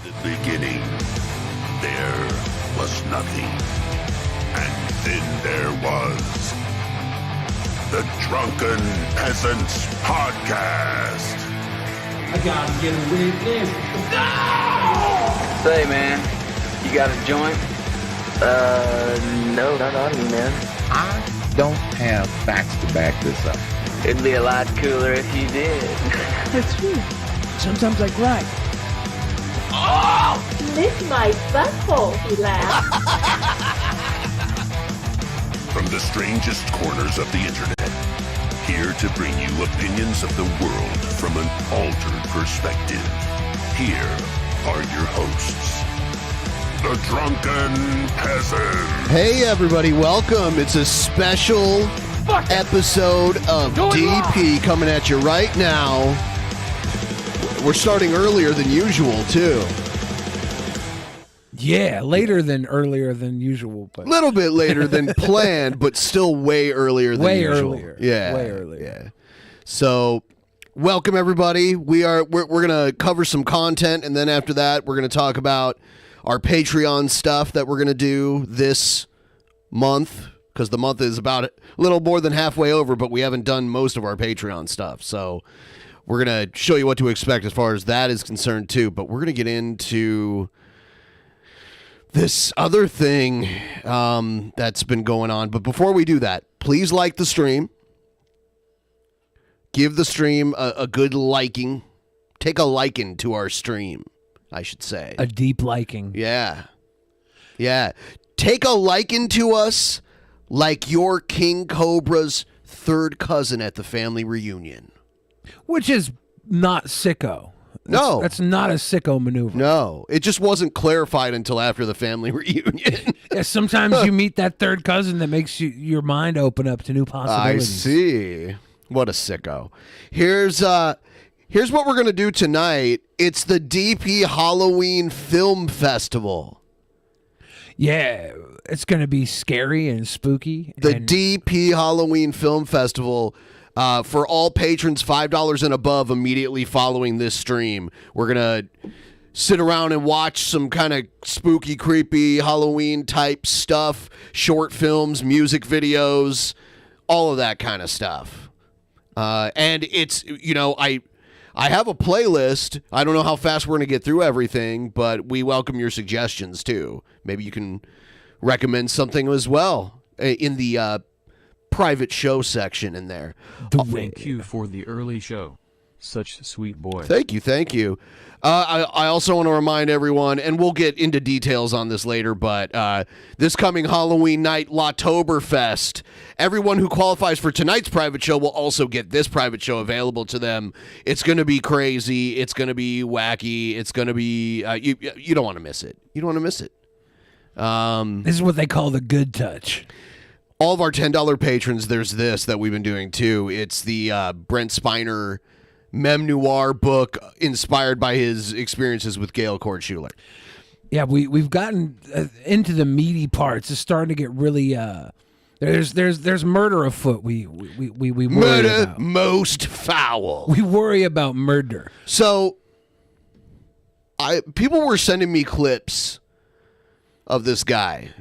the beginning, there was nothing. And then there was the Drunken Peasants Podcast. I gotta get a witness. No! Say, man, you got a joint? No, not on me, man. I don't have facts to back this up. It'd be a lot cooler if you did. That's true. Sometimes I cry. Oh! Lick my butthole, he laughed. From the strangest corners of the internet, here to bring you opinions of the world from an altered perspective. Here are your hosts, the Drunken Peasants. Hey everybody, welcome. It's a special episode of DP coming at you right now. We're starting earlier than usual too. Yeah, earlier than usual, but A little bit later than planned, but still way earlier than usual. Earlier. Yeah. Way earlier. Yeah. So, welcome everybody. We're going to cover some content, and then after that, we're going to talk about our Patreon stuff that we're going to do this month, because the month is about a little more than halfway over, but we haven't done most of our Patreon stuff. So, we're going to show you what to expect as far as that is concerned too, but we're going to get into this other thing that's been going on. But before we do that, please like the stream. Give the stream a good liking. Take a liking to our stream, I should say. A deep liking. Yeah. Yeah. Take a liking to us like your King Cobra's third cousin at the family reunion. Which is not sicko. No. That's not a sicko maneuver. No. It just wasn't clarified until after the family reunion. Yeah, sometimes you meet that third cousin that makes your mind open up to new I possibilities. see. What a sicko. Here's what we're going to do tonight. It's the DP Halloween Film Festival. Yeah, it's going to be scary and spooky. The and DP Halloween Film Festival. For all patrons, $5 and above immediately following this stream. We're going to sit around and watch some kind of spooky, creepy Halloween type stuff, short films, music videos, all of that kind of stuff. And it's, I have a playlist. I don't know how fast we're going to get through everything, but we welcome your suggestions too. Maybe you can recommend something as well in the private show section in there. Thank you for the early show. Such sweet boy. Thank you. I also want to remind everyone, and we'll get into details on this later, but this coming Halloween night, Lottoberfest, everyone who qualifies for tonight's private show will also get this private show available to them. It's going to be crazy. It's going to be wacky. It's going to be, you don't want to miss it. You don't want to miss it. this is what they call the good touch. All of our $10 patrons, there's this that we've been doing too. It's the Brent Spiner memoir book inspired by his experiences with Gail Cord Schuler. Yeah, we've gotten into the meaty parts. It's starting to get really there's murder afoot. We worry Murder about. most foul. We worry about murder. So, people were sending me clips of this guy,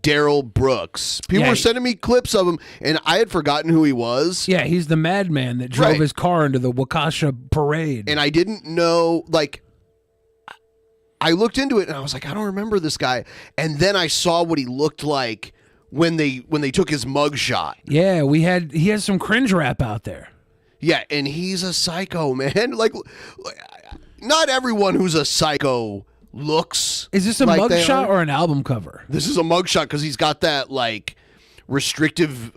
Daryl Brooks. People were sending me clips of him, and I had forgotten who he was. Yeah, he's the madman that drove his car into the Waukesha parade. And I didn't know, I looked into it, and I was like, I don't remember this guy. And then I saw what he looked like when they took his mugshot. Yeah, he has some cringe rap out there. Yeah, and he's a psycho, man. Not everyone who's a psycho looks. Is this a like mugshot or an album cover? This is a mugshot because he's got that restrictive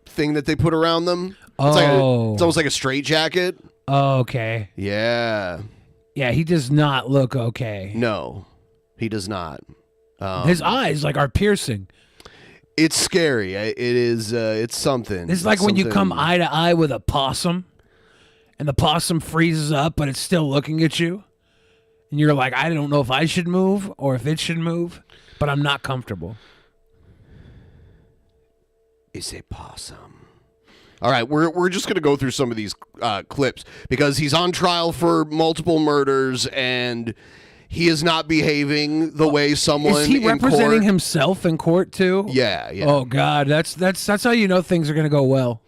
thing that they put around them. It's it's almost like a straitjacket. Oh, okay. Yeah. Yeah, he does not look okay. No, he does not. His eyes are piercing. It's scary. It is. It's something. It's like when you come eye to eye with a possum, and the possum freezes up, but it's still looking at you. And you're like, I don't know if I should move or if it should move, but I'm not comfortable. Is a possum. All right, we're just going to go through some of these clips because he's on trial for multiple murders and he is not behaving the way someone Is he in representing court. himself in court too? Yeah. Oh God, that's how you know things are gonna go well.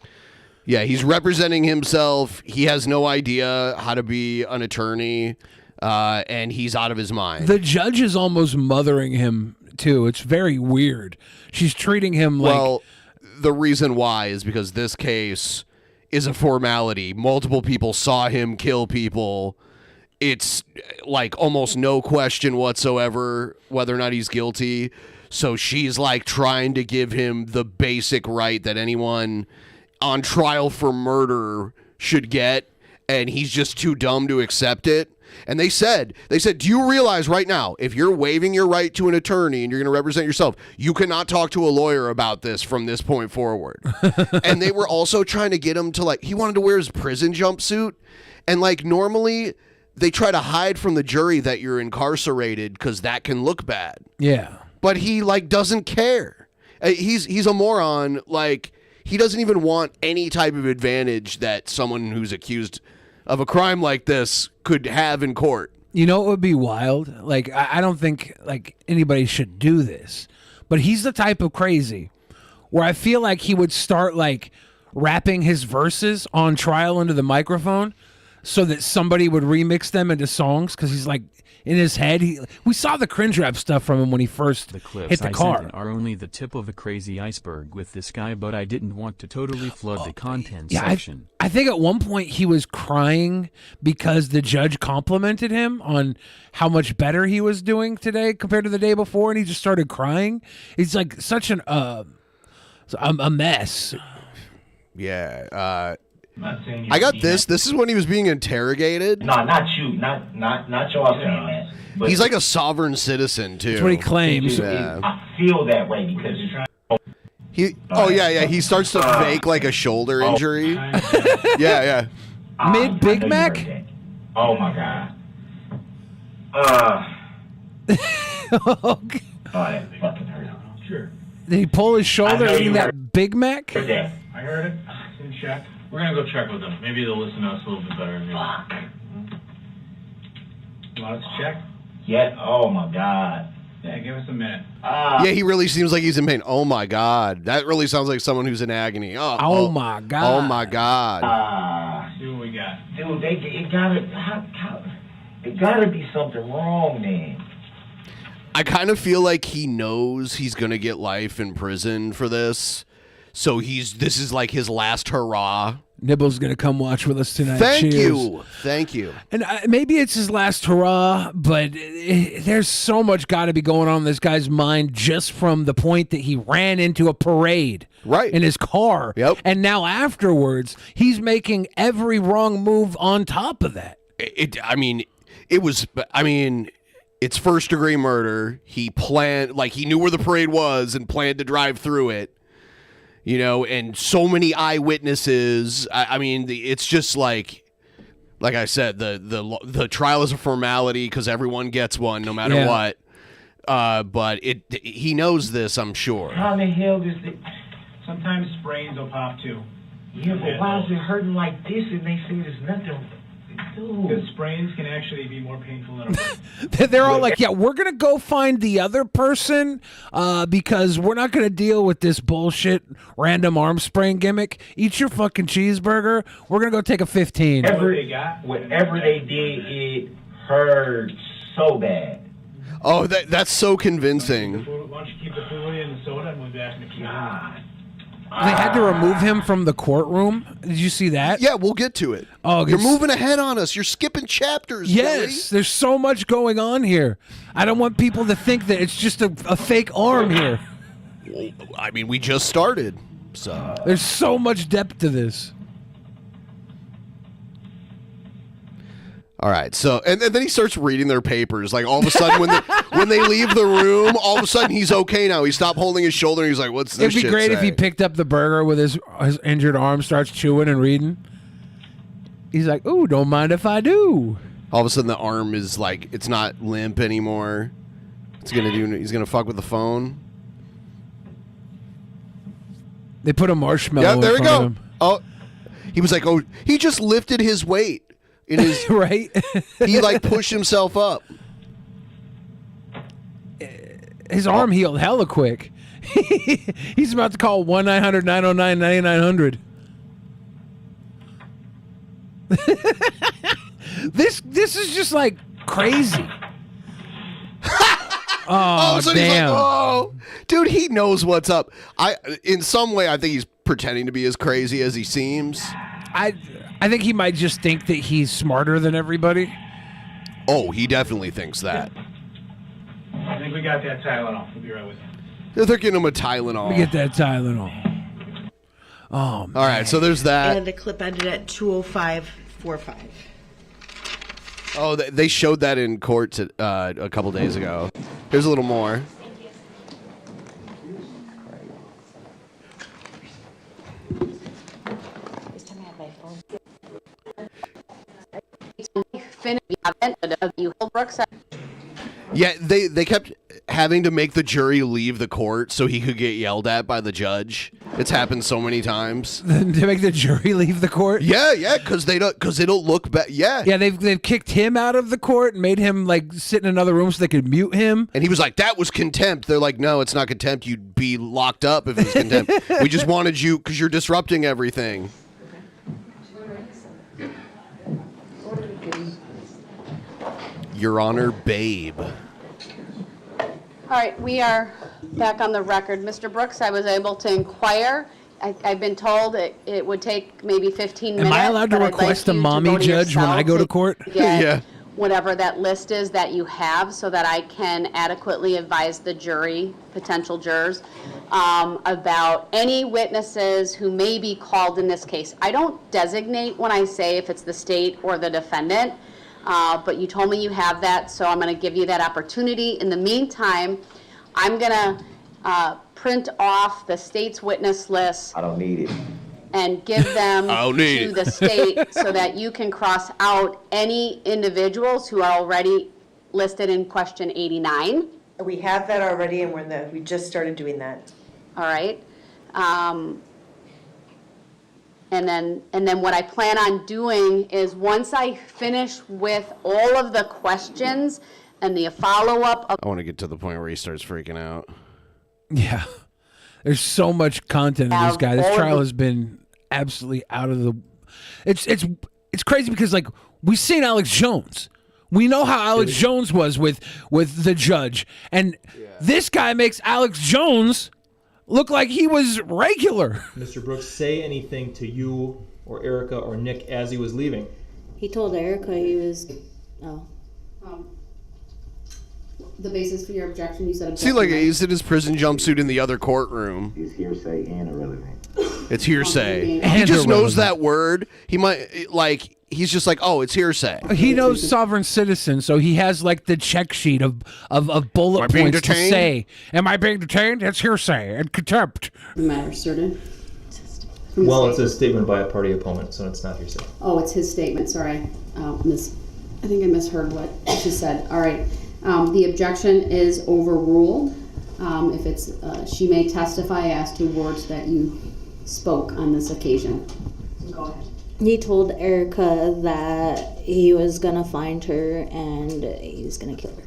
Yeah, he's representing himself. He has no idea how to be an attorney, and he's out of his mind. The judge is almost mothering him too. It's very weird. She's treating him like. Well, the reason why is because this case is a formality. Multiple people saw him kill people. It's like almost no question whatsoever whether or not he's guilty. So she's like trying to give him the basic right that anyone on trial for murder should get, and he's just too dumb to accept it. And they said, do you realize right now, if you're waiving your right to an attorney and you're going to represent yourself, you cannot talk to a lawyer about this from this point forward. And they were also trying to get him to, like, he wanted to wear his prison jumpsuit. And, like, normally they try to hide from the jury that you're incarcerated because that can look bad. Yeah. But he, like, doesn't care. He's a moron. Like, he doesn't even want any type of advantage that someone who's accused of a crime like this could have in court. You know what would be wild? Like, I don't think like anybody should do this, but he's the type of crazy where I feel like he would start like rapping his verses on trial into the microphone so that somebody would remix them into songs because he's like in his head. We saw the cringe rap stuff from him when he first hit the car. Sent in are only the tip of a crazy iceberg with this guy, but I didn't want to totally flood the content section. I think at one point he was crying because the judge complimented him on how much better he was doing today compared to the day before, and he just started crying. He's like such a mess. Yeah. I got this. This is when he was being interrogated. No, not you. Not y'all saying that. But he's like a sovereign citizen too. That's what he claims. I feel that way because you're trying. He starts to fake like a shoulder injury. Yeah. Mid Big Mac. Oh my god. Oh, that fucking hurt. Sure. Did he pull his shoulder eating that Big Mac? I heard it. In check. We're gonna go check with them. Maybe they'll listen to us a little bit better. Fuck. You want us to check? Yeah. Oh my god. Yeah, give us a minute. Yeah, he really seems like he's in pain. Oh my god, that really sounds like someone who's in agony. Oh my god. Oh my god. See what we got, dude. It gotta be something wrong, man. I kind of feel like he knows he's gonna get life in prison for this. So this is like his last hurrah. Nibble's gonna come watch with us tonight. Thank Cheers. you. And maybe it's his last hurrah, but there's so much got to be going on in this guy's mind just from the point that he ran into a parade in his car. Yep. And now afterwards, he's making every wrong move on top of that. It's first degree murder. He planned, like he knew where the parade was and planned to drive through it. You know, and so many eyewitnesses. It's just like I said, the trial is a formality because everyone gets one no matter what. But he knows this, I'm sure. How the hell does it? Sometimes sprains will pop too. Yeah, but why is it hurting like this? And they say there's nothing. Because sprains can actually be more painful than a burn. They're all like, yeah, we're going to go find the other person because we're not going to deal with this bullshit random arm sprain gimmick. Eat your fucking cheeseburger. We're going to go take a 15. Whatever they did, it hurt so bad. Oh, that's so convincing. Why don't you keep the food and the soda and we'll be back in a few minutes. They had to remove him from the courtroom. Did you see that? Yeah, we'll get to it. Oh, you're moving ahead on us. You're skipping chapters. Yes, there's so much going on here. I don't want people to think that it's just a fake arm here. Well, we just started, so there's so much depth to this. All right, so and then he starts reading their papers. Like all of a sudden, when they leave the room, all of a sudden he's okay now. He stopped holding his shoulder. And he's like, "What's this?" It'd be great if he picked up the burger with his injured arm, starts chewing and reading. He's like, "Ooh, don't mind if I do." All of a sudden, the arm is like it's not limp anymore. He's gonna fuck with the phone. They put a marshmallow. Yeah, there in we front go. of him. Oh, he was like, oh, he just lifted his weight in his right. He like pushed himself up. His arm healed hella quick. He's about to call 1-900-909-9900. This is just like crazy. So he's like, oh, dude, he knows what's up. In some way, I think he's pretending to be as crazy as he seems. I think he might just think that he's smarter than everybody. Oh, he definitely thinks that. I think we got that Tylenol. We'll be right with you. They're giving him a Tylenol. Let me get that Tylenol. Oh, man. All right, so there's that. And the clip ended at 2:05:45. Oh, they showed that in court a couple days ago. Here's a little more. Yeah, they kept having to make the jury leave the court so he could get yelled at by the judge. It's happened so many times. To make the jury leave the court? Yeah, because it'll look bad. Yeah, they've kicked him out of the court and made him like sit in another room so they could mute him. And he was like, "That was contempt." They're like, "No, it's not contempt. You'd be locked up if it was contempt. We just wanted you because you're disrupting everything." Your Honor, babe. All right, we are back on the record. Mr. Brooks, I was able to inquire. I've been told it would take maybe 15 minutes. Am I allowed to but I'd request like a you to mommy go to judge when your I go cell to court? get Yeah. Whatever that list is that you have so that I can adequately advise the jury, potential jurors, about any witnesses who may be called in this case. I don't designate when I say if it's the state or the defendant. But you told me you have that, so I'm going to give you that opportunity. In the meantime, I'm going to print off the state's witness list. I don't need it. And give them to the state so that you can cross out any individuals who are already listed in question 89. We have that already, and we just started doing that. All right. And then what I plan on doing is once I finish with all of the questions and the follow-up of... I want to get to the point where he starts freaking out. Yeah. There's so much content in this guy. This trial has been absolutely out of the... It's crazy because, like, we've seen Alex Jones. We know how Alex Jones was with the judge. And this guy makes Alex Jones look like he was regular. Mr. Brooks say anything to you or Erica or Nick as he was leaving? He told Erica he was... the basis for your objection, you said... See, like, he's in his prison jumpsuit in the other courtroom. It's hearsay and irrelevant. It's hearsay. And He just knows irrelevant. that word. He might, like, he's just like, oh, it's hearsay. He knows sovereign citizen, so he has like the check sheet of bullet Am I being points to detained? say, am I being detained? It's hearsay and contempt. The matter certain. Well, it's a statement by a party opponent, so it's not hearsay. Oh, it's his statement, sorry. I think I misheard what she said. All right. The objection is overruled. If it's, she may testify as to words that you spoke on this occasion. Go ahead. He told Erica that he was gonna find her and he was gonna kill her.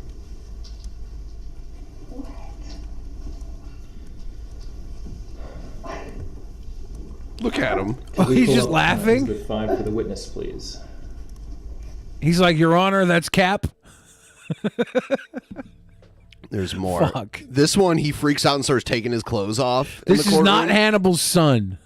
Look at him. Oh, he's just laughing? Exhibit 5 for the witness, please. He's like, Your Honor, that's Cap. There's more. Fuck. This one, he freaks out and starts taking his clothes off. This is not Hannibal's son.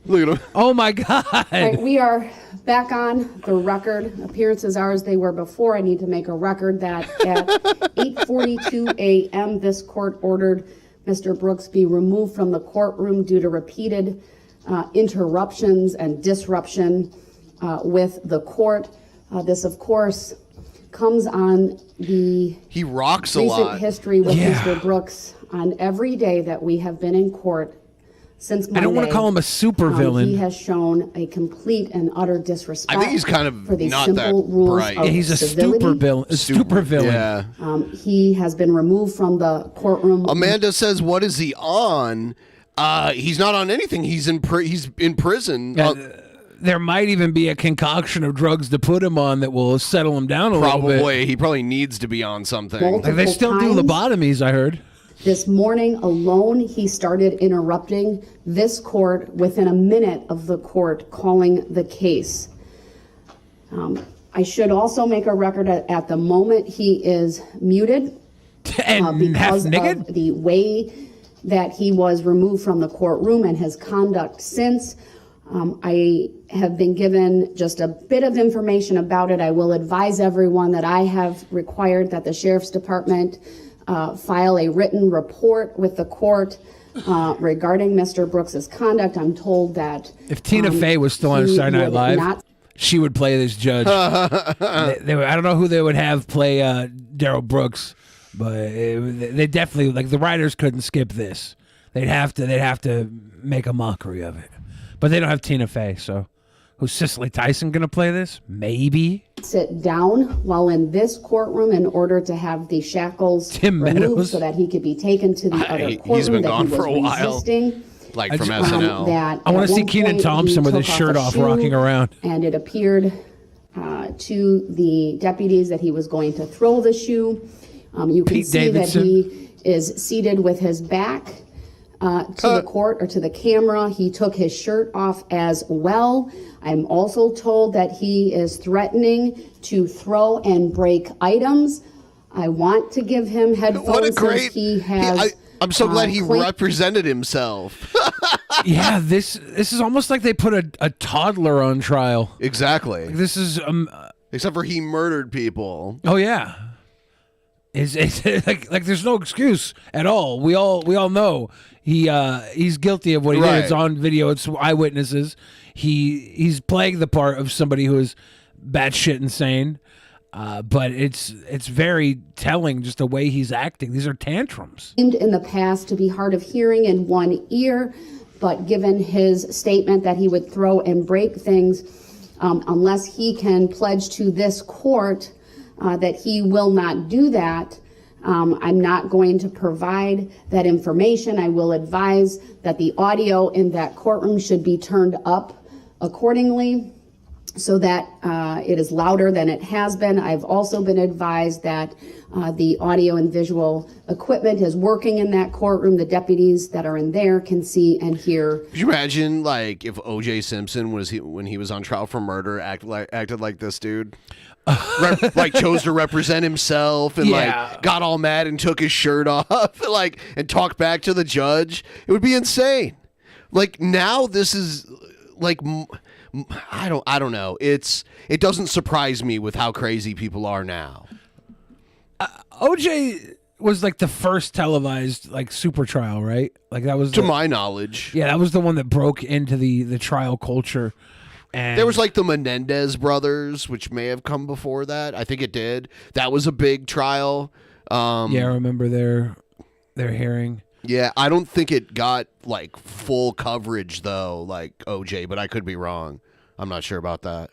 Look at him. Oh my God. All right, we are back on the record. Appearances are as they were before. I need to make a record that at 8:42 a.m. this court ordered Mr. Brooks be removed from the courtroom due to repeated interruptions and disruption with the court. This, of course, comes on the He rocks a recent lot. history with Mr. Brooks on every day that we have been in court since Monday. I don't want to call him a supervillain. He has shown a complete and utter disrespect. I think he's kind of for the not simple that rules bright. of Yeah, he's a civility. super villain. Yeah. He has been removed from the courtroom. Amanda says, what is he on? He's not on anything. He's in prison. There might even be a concoction of drugs to put him on that will settle him down a little bit. Probably. He probably needs to be on something. Like they still do lobotomies, I heard. This morning alone, he started interrupting this court within a minute of the court calling the case. I should also make a record at the moment he is muted because of the way that he was removed from the courtroom and his conduct since. I have been given just a bit of information about it. I will advise everyone that I have required that the Sheriff's Department file a written report with the court regarding Mr. Brooks's conduct. I'm told that if Tina Fey was still on Saturday Night Live, she would play this judge. I don't know who they would have play Daryl Brooks, but they definitely, like, the writers couldn't skip this. They'd have to make a mockery of it. But they don't have Tina Fey, so who's Cicely Tyson going to play this? Maybe. Sit down while in this courtroom in order to have the shackles removed so that he could be taken to the other courtroom. He's been gone that he for a was while. resisting. Like from SNL. I want to see Kenan Thompson with his shirt off rocking around. And it appeared to the deputies that he was going to throw the shoe. You can see that he is seated with his back to the court or to the camera. He took his shirt off as well. I'm also told that he is threatening to throw and break items. I want to give him headphones. What a great! He has. I'm so glad he represented himself. Yeah, this is almost like they put a toddler on trial. Exactly. Like, this is except for he murdered people. Oh yeah. It's like there's no excuse at all. We all know he's guilty of what he did. It's on video. It's eyewitnesses. He's playing the part of somebody who is batshit insane. But it's very telling just the way he's acting. These are tantrums. In the past to be hard of hearing in one ear, but given his statement that he would throw and break things, unless he can pledge to this court that he will not do that, I'm not going to provide that information. I will advise that the audio in that courtroom should be turned up accordingly, so that it is louder than it has been. I've also been advised that the audio and visual equipment is working in that courtroom. The deputies that are in there can see and hear. Could you imagine, like, if O.J. Simpson when he was on trial for murder acted like this dude? Like chose to represent himself and like got all mad and took his shirt off and talked back to the judge. It would be insane. Like now this is like I don't know. It doesn't surprise me with how crazy people are now. OJ was like the first televised like super trial, right? Like that was to my knowledge. Yeah, that was the one that broke into the trial culture. And there was like the Menendez brothers, which may have come before that. I think it did. That was a big trial. Yeah, I remember their hearing. Yeah, I don't think it got like full coverage though, like OJ, but I could be wrong. I'm not sure about that.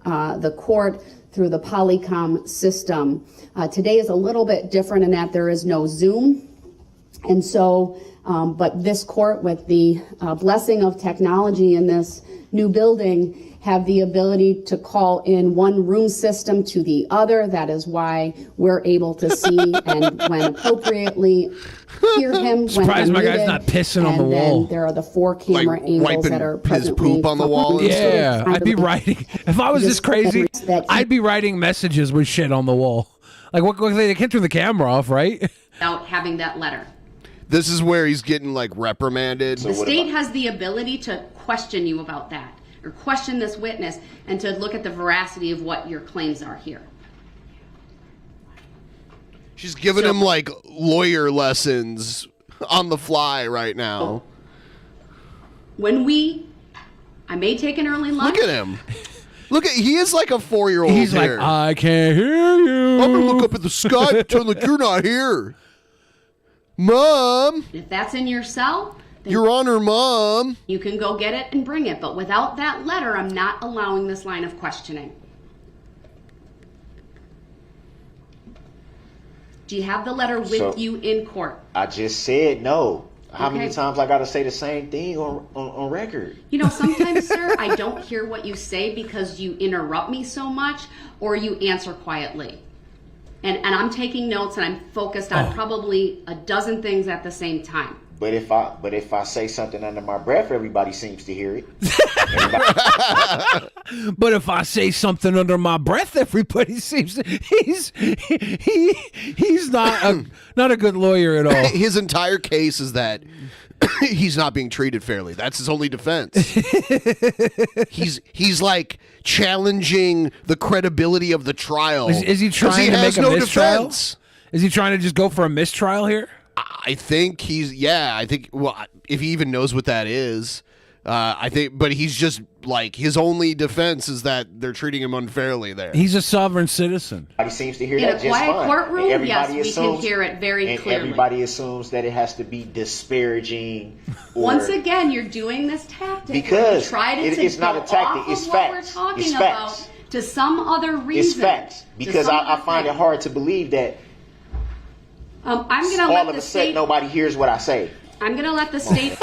The court through the Polycom system. Today is a little bit different in that there is no Zoom. And so, but this court with the blessing of technology in this new building have the ability to call in one room system to the other. That is why we're able to see and when appropriately hear him. Surprised my guy's not pissing on the wall. And there are the 4 camera angles that are his poop on the wall. Yeah, I'd be writing. If I was this crazy, I'd be writing messages with shit on the wall. Like what they can't turn the camera off, right? Without having that letter. This is where he's getting like reprimanded. The state has the ability to question you about that, or question this witness, and to look at the veracity of what your claims are here. She's giving him like lawyer lessons on the fly right now. When I may take an early lunch. Look at him. He is like a 4-year-old. He's here. like, I can't hear you. I'm gonna look up at the sky and pretend like you're not here. Mom. If that's in your cell, Your Honor, Mom. You can go get it and bring it, but without that letter, I'm not allowing this line of questioning. Do you have the letter with you in court? I just said no. How many Okay. times I gotta say the same thing on record? You know, sometimes, sir, I don't hear what you say because you interrupt me so much or you answer quietly. And I'm taking notes and I'm focused on probably a dozen things at the same time. But if I say something under my breath, everybody seems to hear it. But if I say something under my breath, everybody seems he's not a good lawyer at all. His entire case is that he's not being treated fairly. That's his only defense. he's like challenging the credibility of the trial. Is he 'cause trying to make a no mistrial? defense. Is he trying to just go for a mistrial here? I think well, if he even knows what that is, I think, but he's just like, his only defense is that they're treating him unfairly there. He's a sovereign citizen. Everybody seems to hear In that a just quiet fine. courtroom, And everybody yes, we can hear it very and clearly. Everybody assumes that it has to be disparaging. Or, Once again, you're doing this tactic. Because where you try to it's not a go tactic, off it's of what facts. we're talking It's about facts. to some other reason. It's facts. To Because some I other find thing. it hard to believe that I'm going to all let of the a sudden state. nobody hears what I say. I'm going to let the state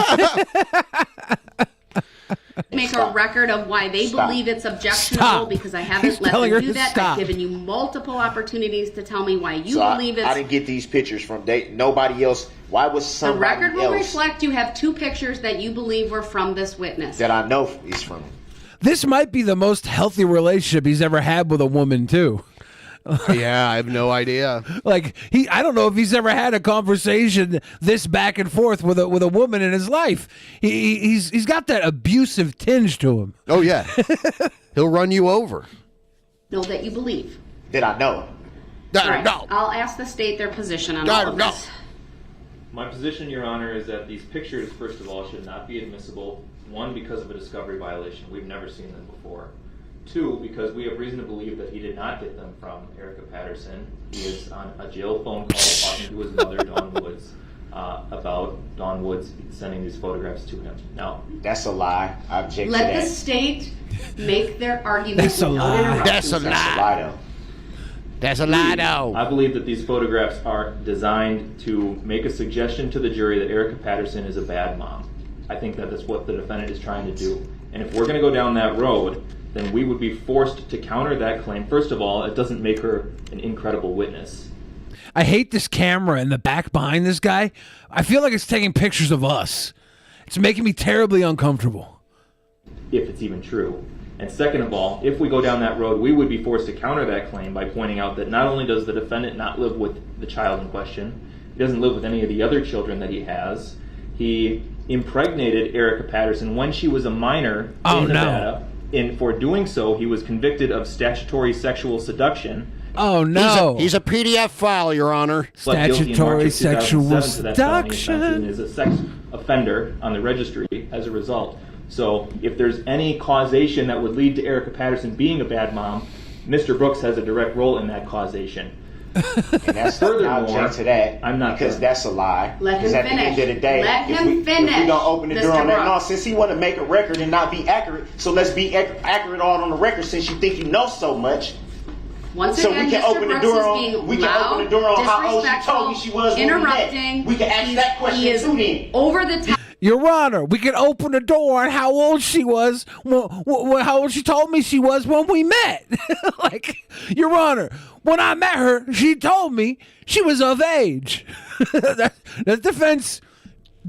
make a record of why they Stop. believe it's objectionable because I haven't He's let telling them her do to that. stop. I've given you multiple opportunities to tell me why you So believe I it's. didn't get these pictures from nobody else. Why was The somebody record will else reflect you have 2 pictures that you believe were from this witness. that I know is from? This might be the most healthy relationship he's ever had with a woman, too. Yeah, I have no idea. Like I don't know if he's ever had a conversation this back and forth with a woman in his life. He's got that abusive tinge to him. Oh yeah, he'll run you over. Know that you believe. That I know. All right, I'll ask the state their position on all of this. My position, Your Honor, is that these pictures, first of all, should not be admissible. 1, because of a discovery violation. We've never seen them before. 2, because we have reason to believe that he did not get them from Erica Patterson. He is on a jail phone call talking to his mother, Dawn Woods, about Dawn Woods sending these photographs to him. Now, that's a lie. I object to Let that. the state make their argument. That's a without lie. interruptions. That's a lie. That's a lie, though. I believe that these photographs are designed to make a suggestion to the jury that Erica Patterson is a bad mom. I think that is what the defendant is trying to do. And if we're going to go down that road, then we would be forced to counter that claim. First of all, it doesn't make her an incredible witness. I hate this camera in the back behind this guy. I feel like it's taking pictures of us. It's making me terribly uncomfortable. If it's even true. And second of all, if we go down that road, we would be forced to counter that claim by pointing out that not only does the defendant not live with the child in question, he doesn't live with any of the other children that he has. He impregnated Erica Patterson when she was a minor in Nevada. And for doing so, he was convicted of statutory sexual seduction. Oh, no. He's a PDF file, Your Honor. Statutory sexual seduction. And is a sex offender on the registry as a result. So if there's any causation that would lead to Erica Patterson being a bad mom, Mr. Brooks has a direct role in that causation. And that's I object to that. I'm not because done. that's a lie. Let him Because at finish. the end of the day, Let if him we finish, gonna open the door Mr. on that, no, Brooks. since he want to make a record and not be accurate, so let's be accurate on the record. Since you think you know so much, Once so again, we can Mr. open Brooks the door is on. being We can loud, open the door on how old she disrespectful, told me she was. When interrupting. we can ask that question He is too. Then over the top. Your Honor, we can open the door on how old she was, how old she told me she was when we met. Like, Your Honor, when I met her, she told me she was of age. that defense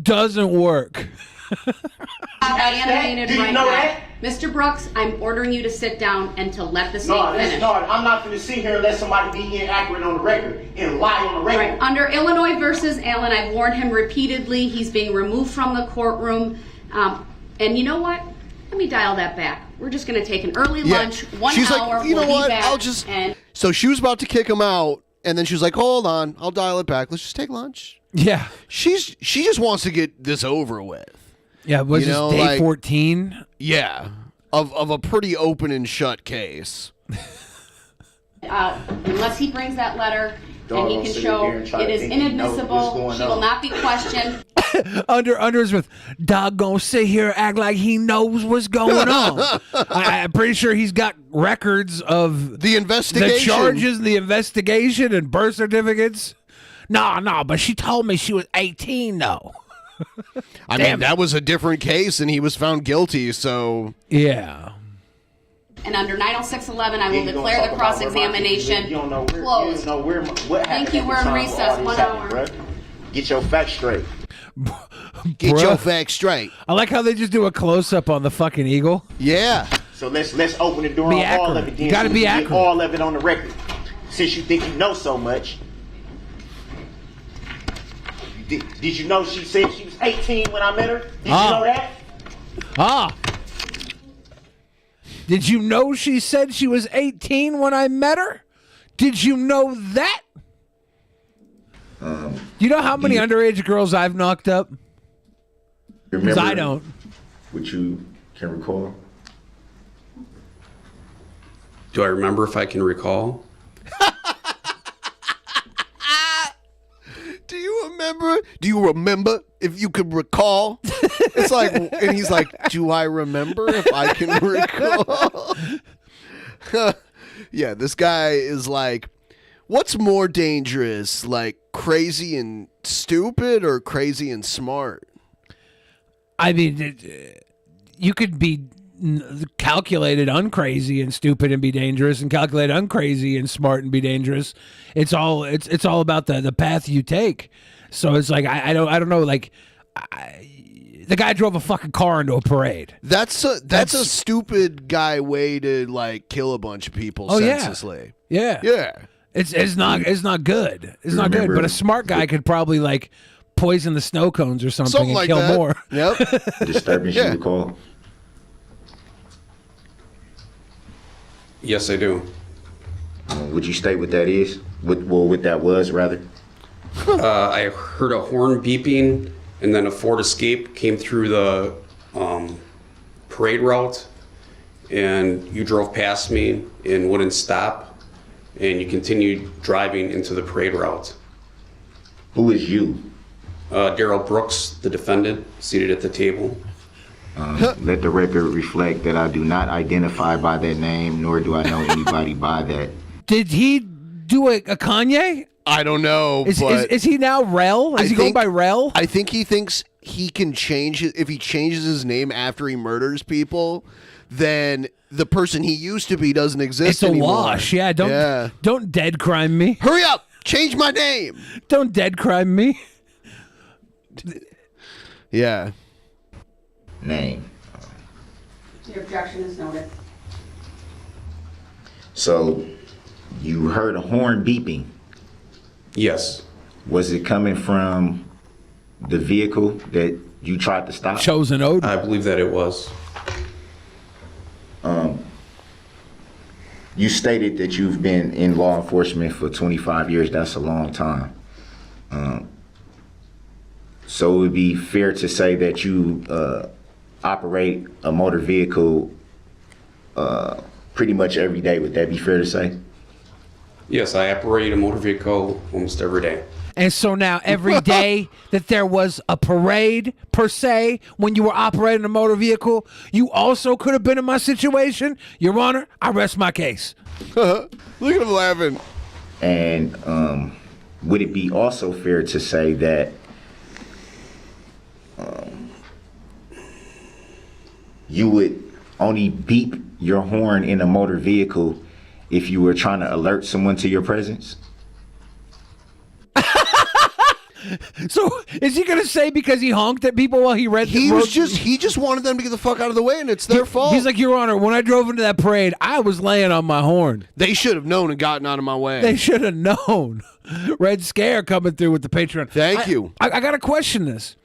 doesn't work. Animated Do you right know now. that? Mr. Brooks, I'm ordering you to sit down and to let the state no, finish. I'm not going to sit here and let somebody be inaccurate on the record and lie on the record. Right. Under Illinois versus Allen, I've warned him repeatedly. He's being removed from the courtroom. And you know what? Let me dial that back. We're just going to take an early lunch, 1 She's hour. like, you know we'll what? Be back I'll just. and So she was about to kick him out, and then she was like, "Hold on, I'll dial it back. Let's just take lunch." Yeah. She just wants to get this over with. Yeah, was this day like, 14? Yeah, of a pretty open and shut case. unless he brings that letter Don't and he can sit show here and try it to is think he knows what's inadmissible, going she will on. not be questioned. Under his with dog gonna sit here and act like he knows what's going on. I'm pretty sure he's got records of the investigation, the charges, the investigation, and birth certificates. No, but she told me she was 18 though. I mean, that was a different case, and he was found guilty. So yeah. And under 90611, I will You gonna declare talk the about cross-examination You don't know where, closed. You don't know where, what happened. Thank you. at the We're in time recess. where all this 1 happened, hour. bruh. Get your facts straight. Get Bruh. your facts straight. I like how they just do a close-up on the fucking eagle. Yeah. So let's open the door Be on all of accurate. it. Then, You gotta so be we can accurate. Get all of it on the record. Since you think you know so much. Did you know she said she was 18 when I met her? Did you know that? Did you know she said she was 18 when I met her? Did you know that? You know how many underage girls I've knocked up? Because I don't. What you can recall? Do I remember if I can recall? Do you remember if you could recall? It's like, and he's like, do I remember if I can recall? Yeah, this guy is like, what's more dangerous, like crazy and stupid or crazy and smart? I mean, you could be calculated uncrazy and stupid and be dangerous, and calculated uncrazy and smart and be dangerous. It's all about the path you take. So it's like I don't know. Like the guy drove a fucking car into a parade. That's a stupid guy way to like kill a bunch of people senselessly. Yeah. It's not good. It's not good. But a smart guy could probably like poison the snow cones or something and like kill that. more. Yep. Disturbance you recall? Yes, I do. Would you state what that is? What that was, rather? I heard a horn beeping, and then a Ford Escape came through the parade route, and you drove past me and wouldn't stop, and you continued driving into the parade route. Who is you? Daryl Brooks, the defendant, seated at the table. Let the record reflect that I do not identify by that name, nor do I know anybody by that. Did he do a Kanye? I don't know. Is he now Rel? Is he going by Rel? I think he thinks he can change it. If he changes his name after he murders people, then the person he used to be doesn't exist It's a anymore. wash. Yeah, don't dead crime me. Hurry up! Change my name. Don't dead crime me. Yeah. Name. Your objection is noted. So, you heard a horn beeping. Yes. Was it coming from the vehicle that you tried to stop? Chosen Odin. I believe that it was. You stated that you've been in law enforcement for 25 years. That's a long time. So it would be fair to say that you operate a motor vehicle pretty much every day. Would that be fair to say? Yes, I operate a motor vehicle almost every day. And so now every day that there was a parade, per se, when you were operating a motor vehicle, you also could have been in my situation. Your Honor, I rest my case. Look at him laughing. And would it be also fair to say that you would only beep your horn in a motor vehicle if you were trying to alert someone to your presence? So is he gonna say because he honked at people while he read? He just wanted them to get the fuck out of the way, and it's their fault. He's like, Your Honor, when I drove into that parade, I was laying on my horn. They should have known and gotten out of my way. They should have known. Red Scare coming through with the Patreon. Thank you. I gotta question this.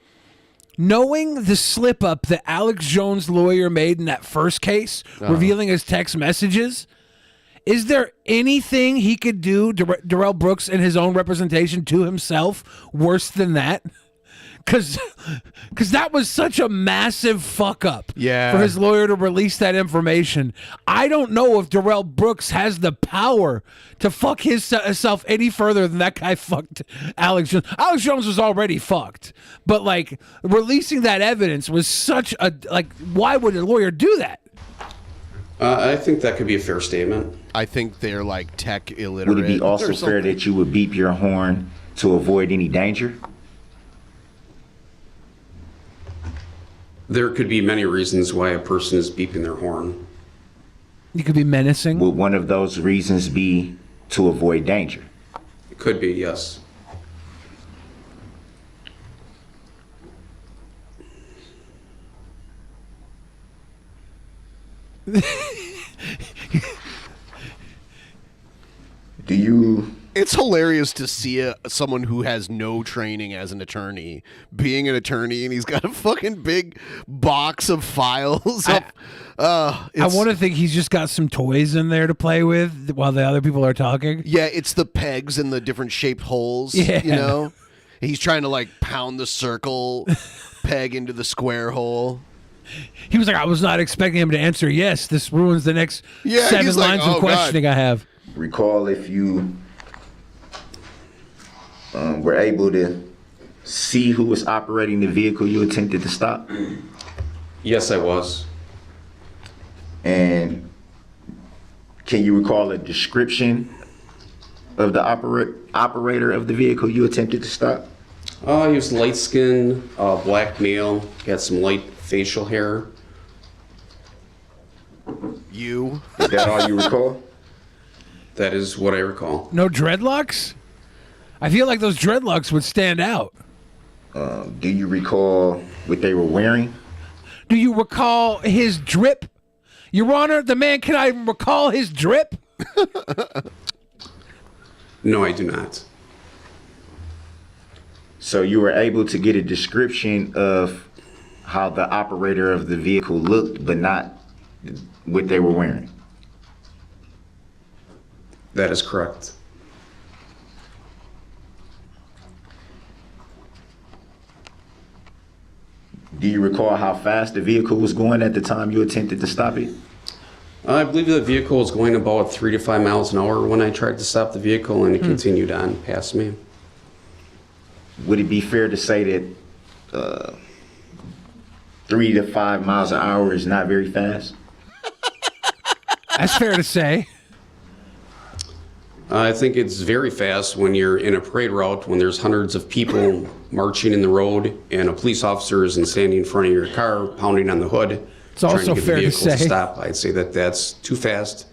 Knowing the slip up that Alex Jones' lawyer made in that first case, revealing his text messages, is there anything he could do, Darrell Brooks, in his own representation to himself, worse than that? Because that was such a massive fuck up for his lawyer to release that information. I don't know if Darrell Brooks has the power to fuck himself any further than that guy fucked Alex Jones. Alex Jones was already fucked, but like releasing that evidence was such a why would a lawyer do that? I think that could be a fair statement. I think they're like tech illiterate. Would it be also or fair something. that you would beep your horn to avoid any danger? Would it be also fair that you would beep your horn to avoid any danger? Would it be also fair that you would beep your horn to avoid any danger? Would it be also fair that you would beep your horn to avoid any danger? Or something. To avoid any danger? There could be many reasons why a person is beeping their horn. You could be menacing. Would one of those reasons be to avoid danger? It could be, yes. Do you... It's hilarious to see someone who has no training as an attorney being an attorney, and he's got a fucking big box of files. I want to think he's just got some toys in there to play with while the other people are talking. Yeah, it's the pegs and the different shaped holes, Yeah. you know? He's trying to, like, pound the circle peg into the square hole. He was like, I was not expecting him to answer yes. This ruins the next 7 he's like, lines "Oh, of questioning God." I have. Recall if you were able to see who was operating the vehicle you attempted to stop? Yes, I was. And can you recall a description of the operator of the vehicle you attempted to stop? He was light-skinned, black male, had some light facial hair. You? Is that all you recall? That is what I recall. No dreadlocks? I feel like those dreadlocks would stand out. Do you recall what they were wearing? Do you recall his drip? Your Honor, the man cannot even recall his drip? No, I do not. So you were able to get a description of how the operator of the vehicle looked, but not what they were wearing? That is correct. Do you recall how fast the vehicle was going at the time you attempted to stop it? I believe the vehicle was going about 3 to 5 miles an hour when I tried to stop the vehicle, and it continued on past me. Would it be fair to say that 3 to 5 miles an hour is not very fast? That's fair to say. I think it's very fast when you're in a parade route, when there's hundreds of people marching in the road and a police officer is standing in front of your car, pounding on the hood, It's also fair to say. stop. I'd say that that's too fast.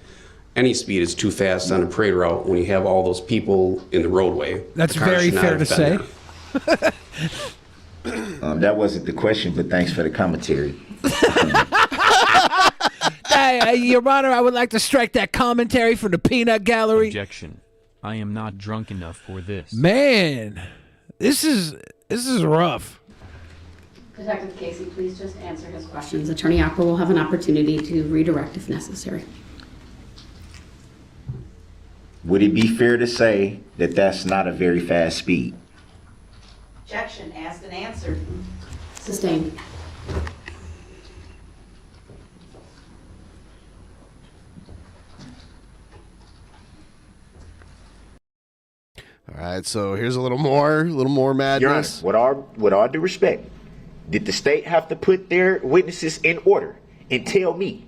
Any speed is too fast on a parade route when you have all those people in the roadway. That's The car very should not fair have to been say. there. That wasn't the question, but thanks for the commentary. Hey, Your Honor, I would like to strike that commentary from the peanut gallery. Objection. I am not drunk enough for this. Man, this is rough. Detective Casey, please just answer his questions. Attorney Opera will have an opportunity to redirect if necessary. Would it be fair to say that that's not a very fast speed? Objection, asked and answered. Sustained. All right, so here's a little more madness. Your Honor, with all due respect, did the state have to put their witnesses in order and tell me?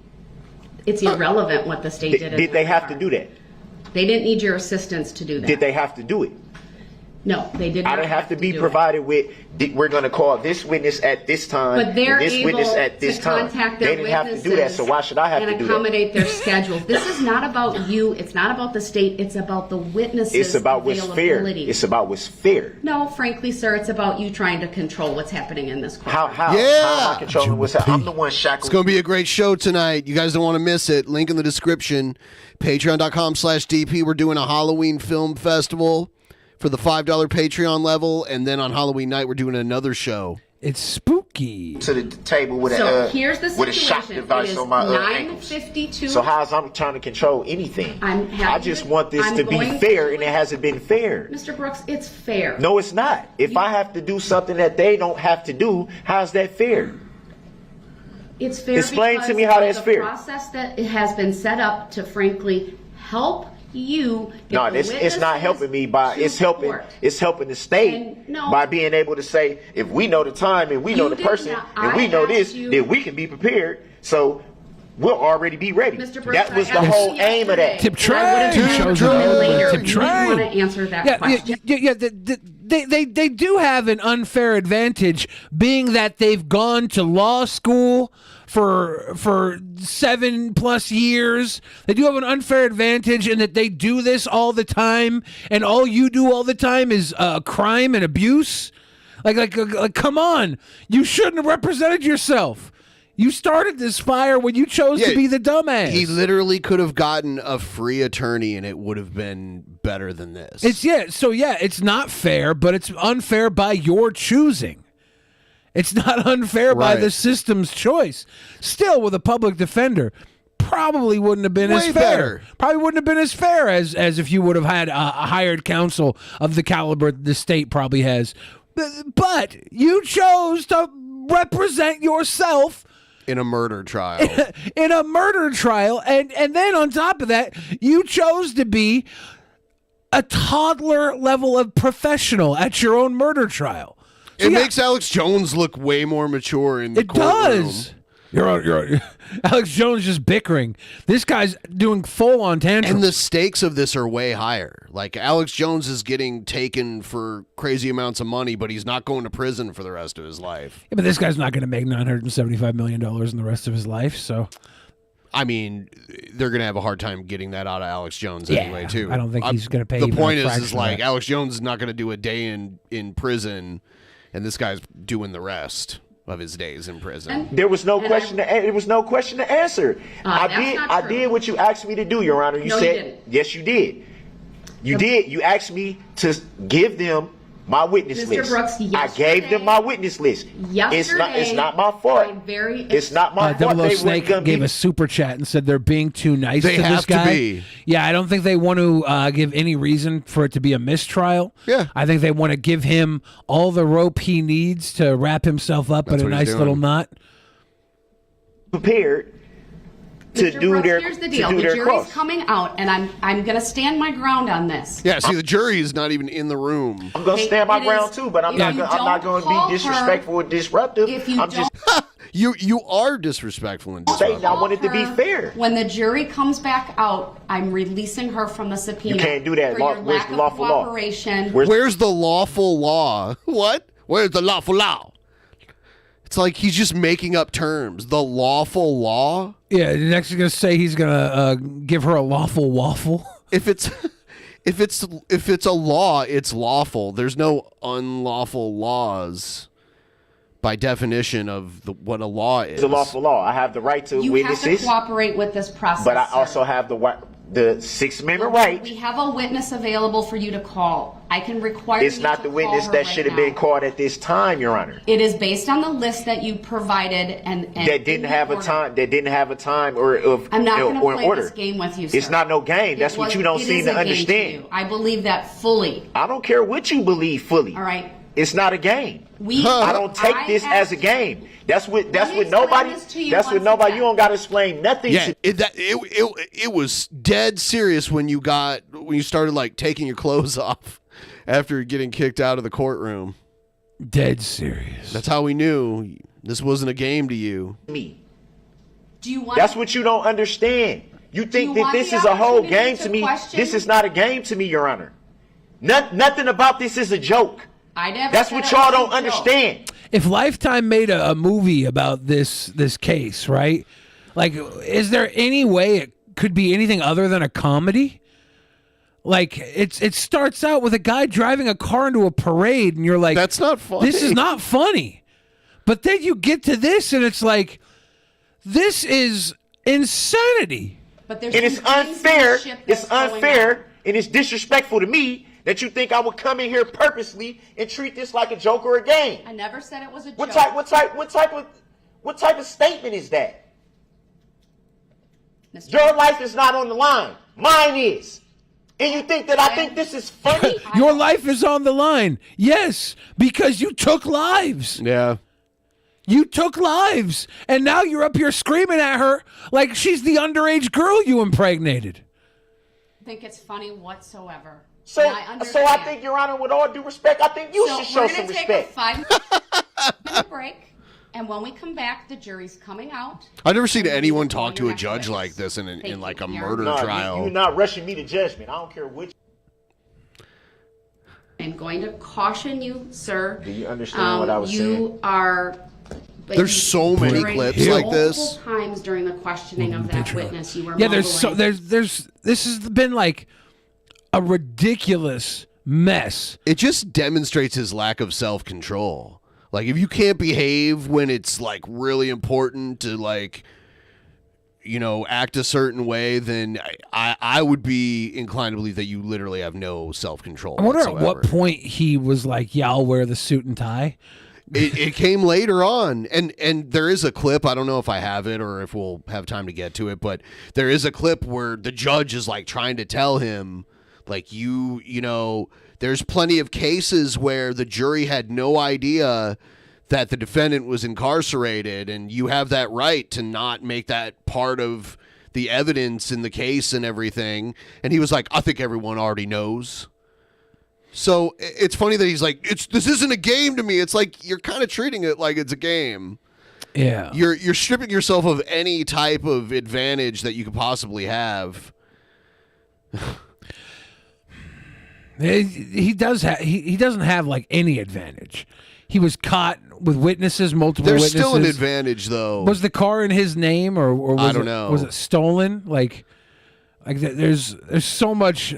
It's irrelevant what the state did. Did they have to do that? They didn't need your assistance to do that. Did they have to do it? No, they did not. I didn't have to be do it. provided with, we're going to call this witness at this time, But they're and this able witness at this to time. contact They their didn't have to do that, so why should I have to and do that? accommodate their schedules. This is not about you. It's not about the state. It's about the witnesses' It's about what's fair. availability. It's about what's fair. No, frankly, sir, it's about you trying to control what's happening in this court. How am I controlling what's happening? I'm the one shackled. It's going to be a great show tonight. You guys don't want to miss it. Link in the description. Patreon.com/DP. We're doing a Halloween film festival for the $5 Patreon level, and then on Halloween night we're doing another show. It's spooky. To the table with here's the with a shock situation. device It is on my ankles. 9:52. So how's I'm trying to control anything? I just want this I'm to be going fair, and it hasn't been fair. Mr. Brooks, it's fair. No, it's not. If I have to do something that they don't have to do, how's that fair? It's fair. Explain to because me how of that's the fair. process that it has been set up to, frankly, help you. No, it's not helping me by it's helping the state by being able to say, if we know the time and we know the person and we know this, then we can be prepared. So we'll already be ready. Mr. Brooks, That was I the asked whole you aim of that. Tip tray. I would have chosen later. Tip You didn't tray. want to answer that question. They do have an unfair advantage, being that they've gone to law school for 7+ years. They do have an unfair advantage in that they do this all the time, and all you do all the time is crime and abuse. Like, come on, you shouldn't have represented yourself. You started this fire when you chose to be the dumbass. He literally could have gotten a free attorney, and it would have been better than this. It's not fair, but it's unfair by your choosing. It's not unfair by the system's choice. Still, with a public defender, probably wouldn't have been as fair. Better. Probably wouldn't have been as fair as if you would have had a hired counsel of the caliber the state probably has. But you chose to represent yourself in a murder trial. In a murder trial, and then on top of that, you chose to be a toddler level of professional at your own murder trial. So it makes Alex Jones look way more mature in the courtroom. It does. You're Alex Jones just bickering. This guy's doing full-on tantrums. And the stakes of this are way higher. Like, Alex Jones is getting taken for crazy amounts of money, but he's not going to prison for the rest of his life. Yeah, but this guy's not going to make $975 million in the rest of his life, so... I mean, they're going to have a hard time getting that out of Alex Jones anyway, too. I don't think he's going to pay The even point a is fraction like, of that. Alex Jones is not going to do a day in prison, and this guy's doing the rest of his days in prison. There was no question. There was no question to answer. I did what you asked me to do, Your Honor. You No, said you didn't. yes, you did. You did. You asked me to give them my witness Mr. list. Brooks, I gave them my witness list. It's not my fault. It's not my fault. Double O They Snake weren't gonna gave be- a super chat and said they're being too nice They to this have to guy. be. Yeah, I don't think they want to give any reason for it to be a mistrial. Yeah. I think they want to give him all the rope he needs to wrap himself up That's in a what he's nice little doing. knot. prepared to Mr. do Brooks, their here's the to deal. do The their jury's cross. coming out, and I'm going to stand my ground on this. Yeah, see, the jury is not even in the room. I'm gonna stand my It ground is- too, but I'm if not. you I'm not don't going call to her- be disrespectful or disruptive. If you I'm just You are disrespectful and saying I wanted to be her, fair. When the jury comes back out, I'm releasing her from the subpoena. You can't do that. For Law- your where's lack the of lawful law? cooperation. Where's the lawful law? What? Where's the lawful law? It's like he's just making up terms. The lawful law? Yeah, next he's going to say he's going to give her a lawful waffle. If it's a law, it's lawful. There's no unlawful laws by definition of what a law is. It's a lawful law. I have the right to You have to witnesses, cooperate with this process. but I sir. also have the Sixth Amendment right. We have a witness available for you to call. I can require It's you not to the call witness her that right should have now. been called at this time, Your Honor. It is based on the list that you provided and That didn't have a time. That didn't have a time or of I'm not going to or an play order. this game with you, sir. It's not no game. That's what you don't seem to understand. I believe that fully. I don't care what you believe fully. All right. It's not a game. We- I don't take I this as a asked- game. That's what Let me explain nobody. this to you That's what once nobody. again. You don't got to explain nothing. Yeah, to it was dead serious when you started like taking your clothes off after getting kicked out of the courtroom. Dead serious. That's how we knew this wasn't a game to you. me. Do you want? That's what you don't understand. You think you that want this the is a whole opportunity game to to me. question? This is not a game to me, Your Honor. Nothing about this is a joke. I never That's said what it y'all was a don't joke. understand. If Lifetime made a movie about this case, right? Like, is there any way it could be anything other than a comedy? Like, it starts out with a guy driving a car into a parade, and you're like, that's not funny. This is not funny. But then you get to this, and it's like, this is insanity. But there's And it's some unfair. gamesmanship It's that's going on. unfair, and it's disrespectful to me that you think I would come in here purposely and treat this like a joke or a game. I never said it was a What joke. type of statement is that? Your life is not on the line. Mine is. And you think that I think this is funny? Your life is on the line. Yes, because you took lives. Yeah. You took lives. And now you're up here screaming at her like she's the underage girl you impregnated. I think it's funny whatsoever. So, And I so I understand. think, Your Honor, with all due respect, I think you So should show we're some gonna take a respect. 5-minute break, And when we come back, the jury's coming out. I've never seen anyone talk to a judge like this in like a murder trial. You're not rushing me to judgment. I don't care which. I'm going to caution you, sir. Do you understand what I was saying? You are. There's so many clips like this. Multiple times during the questioning of that witness, you were Yeah, there's this has been like a ridiculous mess. It just demonstrates his lack of self-control. Like, if you can't behave when it's like really important to, like, you know, act a certain way, then I would be inclined to believe that you literally have no self-control. I wonder whatsoever. at what point he was like, "Yeah, I'll wear the suit and tie." It came later on, and there is a clip. I don't know if I have it or if we'll have time to get to it, but there is a clip where the judge is like trying to tell him, like, you know, there's plenty of cases where the jury had no idea that the defendant was incarcerated, and you have that right to not make that part of the evidence in the case and everything. And he was like, I think everyone already knows. So it's funny that he's like, this isn't a game to me. It's like, you're kind of treating it like it's a game. Yeah. You're stripping yourself of any type of advantage that you could possibly have. He doesn't have like any advantage. He was caught with witnesses, multiple There's witnesses. still an advantage, though. Was the car in his name, or was I don't know. Was it stolen? Like there's so much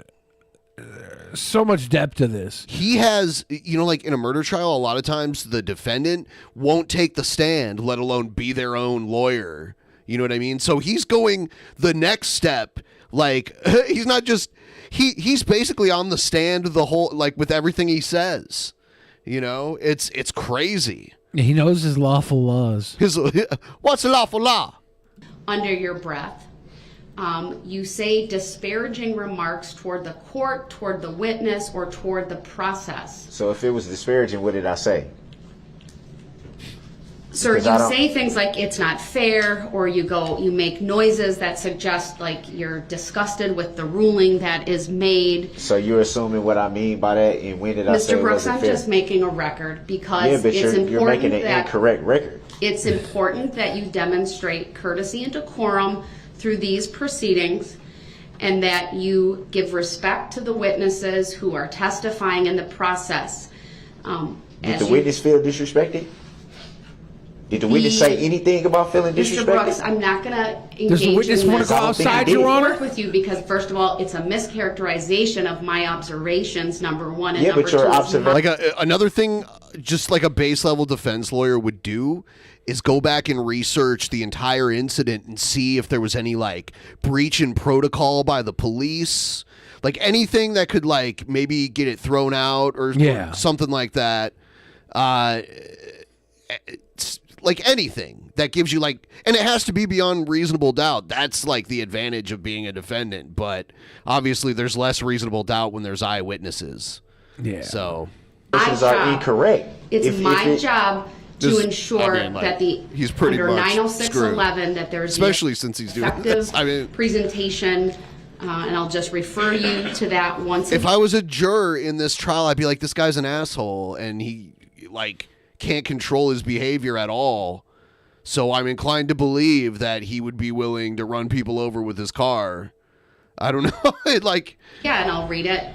depth to this. He has, you know, like in a murder trial, a lot of times the defendant won't take the stand, let alone be their own lawyer. You know what I mean? So he's going the next step. Like, he's not just, he's basically on the stand the whole, like, with everything he says. You know, it's crazy. He knows his lawful laws. What's a lawful law? Under your breath, you say disparaging remarks toward the court, toward the witness, or toward the process. So if it was disparaging, what did I say? Sir, you say things like it's not fair, or you make noises that suggest like you're disgusted with the ruling that is made. So you're assuming what I mean by that, and when did I say it Mr. Brooks, wasn't I'm fair? just making a record because Yeah, but it's you're making important an incorrect record. It's important that you demonstrate courtesy and decorum through these proceedings, and that you give respect to the witnesses who are testifying in the process. Did the witness feel disrespected? Did the witness say anything about feeling disrespected? Mr. Brooks, I'm not going to engage Does the witness want to go outside, Your Honor? Work with you because, first of all, it's a mischaracterization of my observations, number one, and Yeah, number but your two. observation. Like another thing, just like a base level defense lawyer would do, is go back and research the entire incident and see if there was any like breach in protocol by the police, like anything that could like maybe get it thrown out or something like that. Like anything that gives you like, and it has to be beyond reasonable doubt. That's like the advantage of being a defendant, but obviously there's less reasonable doubt when there's eyewitnesses. Yeah. So Witnesses are incorrect. It's my job to ensure like, that he's pretty under much 906.11 that there's especially since he's doing effective this. I mean, presentation, and I'll just refer you to that once. if I was a juror in this trial, I'd be like, this guy's an asshole, and he like can't control his behavior at all. So I'm inclined to believe that he would be willing to run people over with his car. I don't know. Yeah, and I'll read it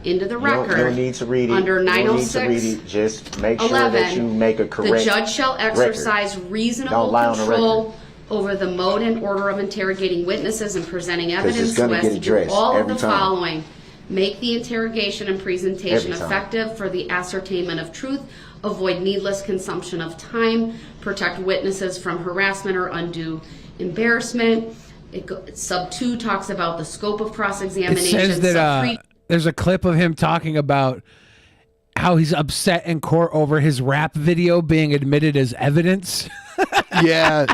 into the You record. don't need to read it. Under You don't need to 906. read it. Just make sure that you make a correct The judge shall exercise record. reasonable Don't lie on the control over the mode and order of interrogating witnesses and presenting 'Cause evidence it's gonna so as get to do addressed all of every the time. following. Make the interrogation and presentation Every time. effective for the ascertainment of truth. Avoid needless consumption of time. Protect witnesses from harassment or undue embarrassment. Sub 2 talks about the scope of It cross-examination. says Sub that 3 there's a clip of him talking about how he's upset in court over his rap video being admitted as evidence. yeah,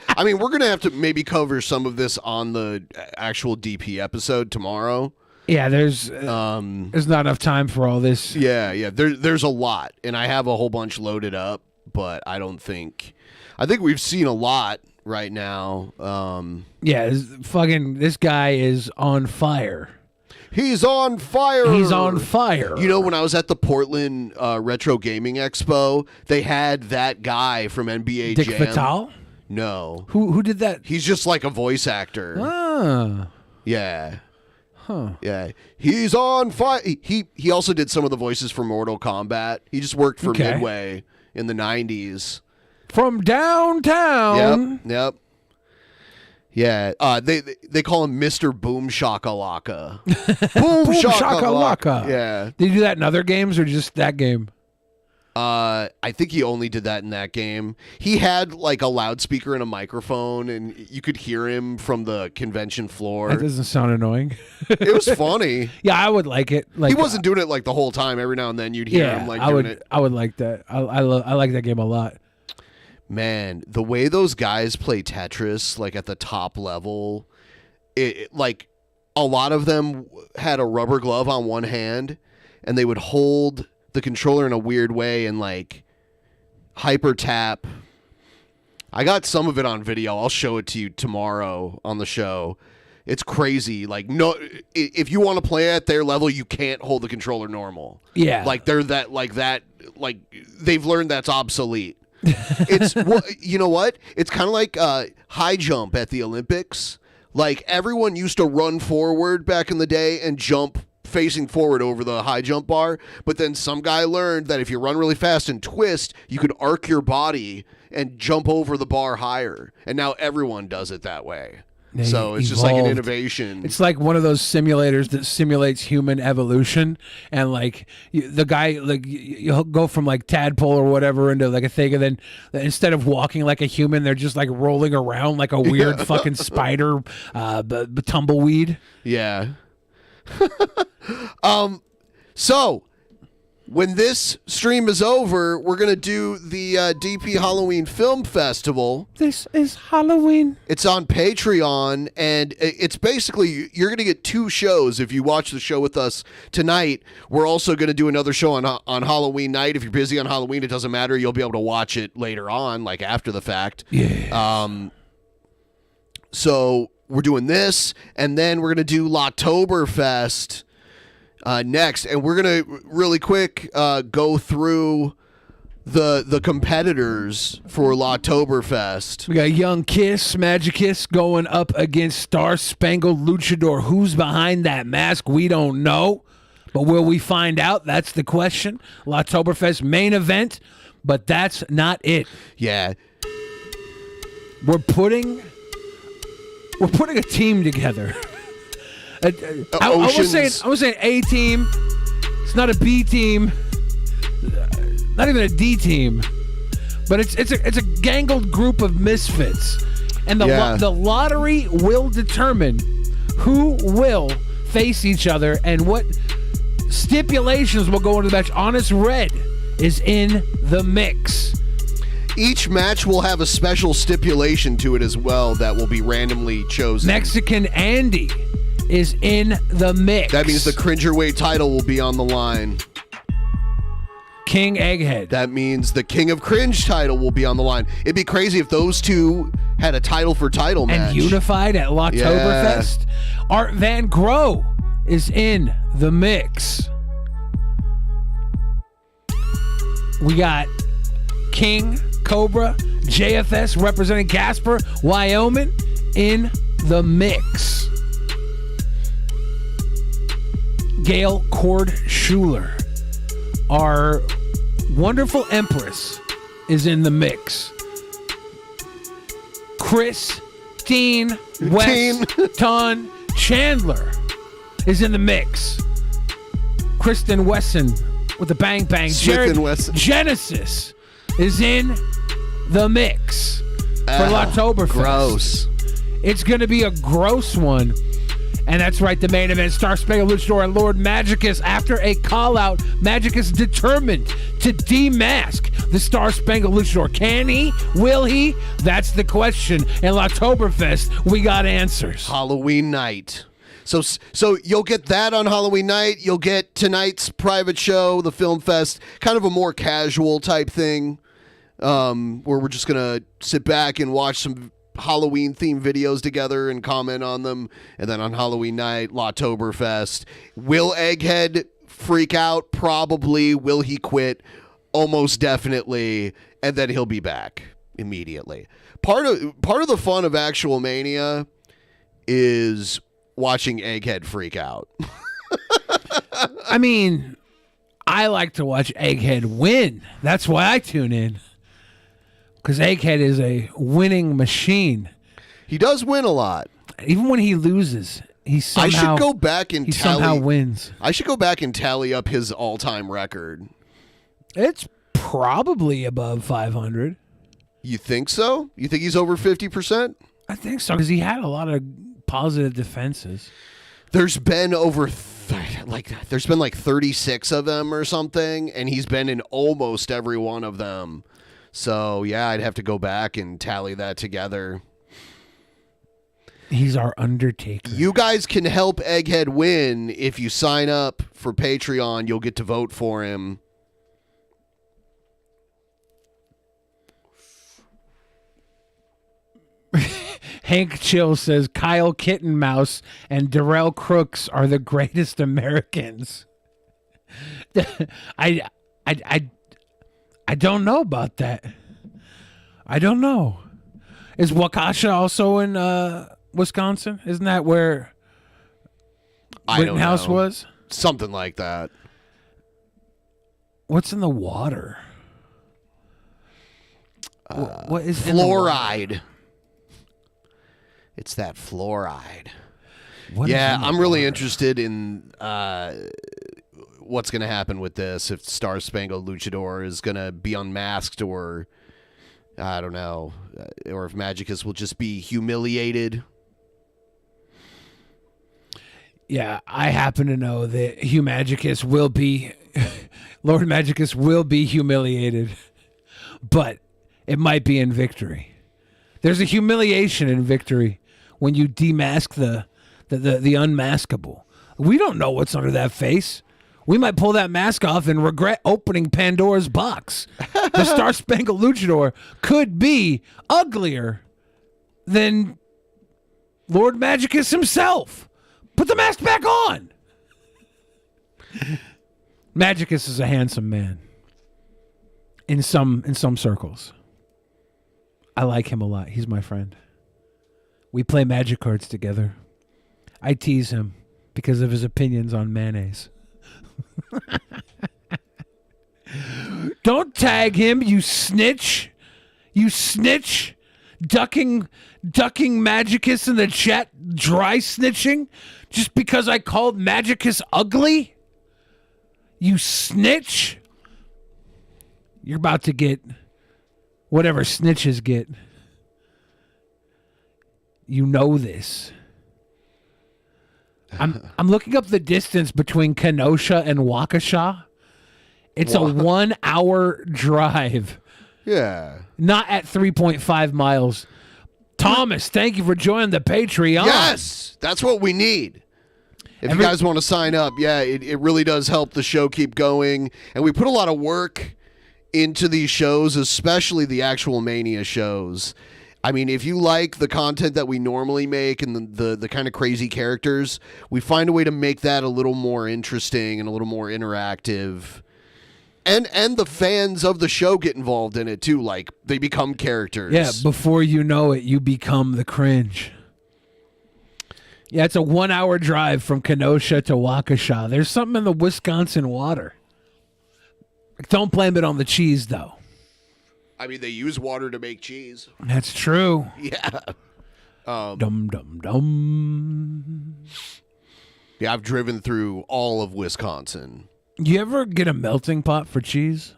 I mean, we're gonna have to maybe cover some of this on the actual DP episode tomorrow. Yeah, there's not enough time for all this. Yeah. There's a lot, and I have a whole bunch loaded up, but I think we've seen a lot right now. Yeah, this guy is on fire. He's on fire. He's on fire. You know, when I was at the Portland Retro Gaming Expo, they had that guy from NBA Dick Jam. Vitale? No. Who did that? He's just like a voice actor. Ah. Yeah. Huh. Yeah. He's on fire. He also did some of the voices for Mortal Kombat. He just worked for Okay. Midway in the 90s. From downtown. Yep. Yeah. They call him Mr. Boom Shakalaka. Boom Shakalaka. Yeah. Did he do that in other games or just that game? I think he only did that in that game. He had like a loudspeaker and a microphone, and you could hear him from the convention floor. That doesn't sound annoying. It was funny. Yeah, I would like it. Like, he wasn't doing it like the whole time. Every now and then you'd hear him like doing it. I would like that. I like that game a lot. Man, the way those guys play Tetris, like at the top level, like a lot of them had a rubber glove on one hand, and they would hold the controller in a weird way and like hyper tap. I got some of it on video. I'll show it to you tomorrow on the show. It's crazy. Like, no, if you want to play at their level, you can't hold the controller normal. Yeah, like they're that like they've learned that's obsolete. It's you know what? It's kind of like high jump at the Olympics. Like everyone used to run forward back in the day and jump facing forward over the high jump bar, but then some guy learned that if you run really fast and twist, you could arc your body and jump over the bar higher. And now everyone does it that way. So it's just like an innovation. It's like one of those simulators that simulates human evolution, and like the guy, like you'll go from like tadpole or whatever into like a thing, and then instead of walking like a human, they're just like rolling around like a weird fucking spider, tumbleweed. Yeah. So when this stream is over, we're going to do the DP Halloween Film Festival. This is Halloween. It's on Patreon, and it's basically, you're going to get two shows if you watch the show with us tonight. We're also going to do another show on Halloween night. If you're busy on Halloween, it doesn't matter. You'll be able to watch it later on, like after the fact. Yeah. So we're doing this, and then we're going to do Lottoberfest next, and we're going to really quick go through the competitors for Lottoberfest. We got Young Kiss, Magicus going up against Star Spangled Luchador. Who's behind that mask? We don't know, but will we find out? That's the question. Lottoberfest main event, but that's not it. Yeah. We're putting a team together. I was saying A team. It's not a B team. Not even a D team. But it's a gangled group of misfits, and the lottery will determine who will face each other and what stipulations will go into the match. Honest Red is in the mix. Each match will have a special stipulation to it as well that will be randomly chosen. Mexican Andy is in the mix. That means the Cringerweight title will be on the line. King Egghead. That means the King of Cringe title will be on the line. It'd be crazy if those two had a title for title match. And unified at Lottoberfest. Yeah. Art Van Gro is in the mix. We got King Cobra, JFS representing Casper, Wyoming in the mix. Gail Cord Schuler, our wonderful Empress, is in the mix. Christine Weston Chandler is in the mix. Kristen Wesson with the bang bang. Jared Genesis is in the mix for Lottoberfest. Gross. It's going to be a gross one. And that's right, the main event, Star Spangled Luchador and Lord Magicus. After a call-out, Magicus determined to demask the Star Spangled Luchador. Can he? Will he? That's the question. And Lottoberfest, we got answers. Halloween night. So you'll get that on Halloween night. You'll get tonight's private show, the Film Fest, kind of a more casual type thing, where we're just going to sit back and watch some Halloween themed videos together and comment on them. And then on Halloween night, Lottoberfest. Will Egghead freak out? Probably. Will he quit? Almost definitely. And then he'll be back immediately. Part of the fun of Actual Mania is watching Egghead freak out. I mean, I like to watch Egghead win. That's why I tune in. Because Egghead is a winning machine. He does win a lot. Even when he loses, he somehow, I should go back and somehow wins. I should go back and tally up his all-time record. It's probably above 500. You think so? You think he's over 50%? I think so, because he had a lot of positive defenses. There's been there's been like 36 of them or something, and he's been in almost every one of them. So, yeah, I'd have to go back and tally that together. He's our Undertaker. You guys can help Egghead win. If you sign up for Patreon, you'll get to vote for him. Hank Chill says Kyle Kittenmouse and Darrell Crooks are the greatest Americans. I don't know about that. I don't know. Is Waukesha also in Wisconsin? Isn't that where Rittenhouse was? Something like that. What's in the water? What is fluoride? It's that fluoride. I'm really interested in what's going to happen with this. If Star Spangled Luchador is going to be unmasked, or I don't know, or if Magicus will just be humiliated. Yeah, I happen to know that Hugh Magicus will be, Lord Magicus will be humiliated, but it might be in victory. There's a humiliation in victory when you demask the unmaskable. We don't know what's under that face. We might pull that mask off and regret opening Pandora's box. The Star Spangled Luchador could be uglier than Lord Magicus himself. Put the mask back on. Magicus is a handsome man. In some circles. I like him a lot. He's my friend. We play magic cards together. I tease him because of his opinions on mayonnaise. Don't tag him, you snitch. You snitch. Ducking Magicus in the chat, dry snitching just because I called Magicus ugly? You snitch. You're about to get whatever snitches get. You know this. I'm looking up the distance between Kenosha and Waukesha. It's a 1 hour drive. Yeah. Not at 3.5 miles. Thomas, thank you for joining the Patreon. Yes, that's what we need. If you guys want to sign up, it really does help the show keep going. And we put a lot of work into these shows, especially the Actual Mania shows. I mean, if you like the content that we normally make and the kind of crazy characters, we find a way to make that a little more interesting and a little more interactive. And the fans of the show get involved in it too. Like, they become characters. Yeah, before you know it, you become the cringe. Yeah, it's a 1 hour drive from Kenosha to Waukesha. There's something in the Wisconsin water. Don't blame it on the cheese, though. I mean, they use water to make cheese. That's true. Yeah. Dum, dum, dum. Yeah, I've driven through all of Wisconsin. You ever get a melting pot for cheese?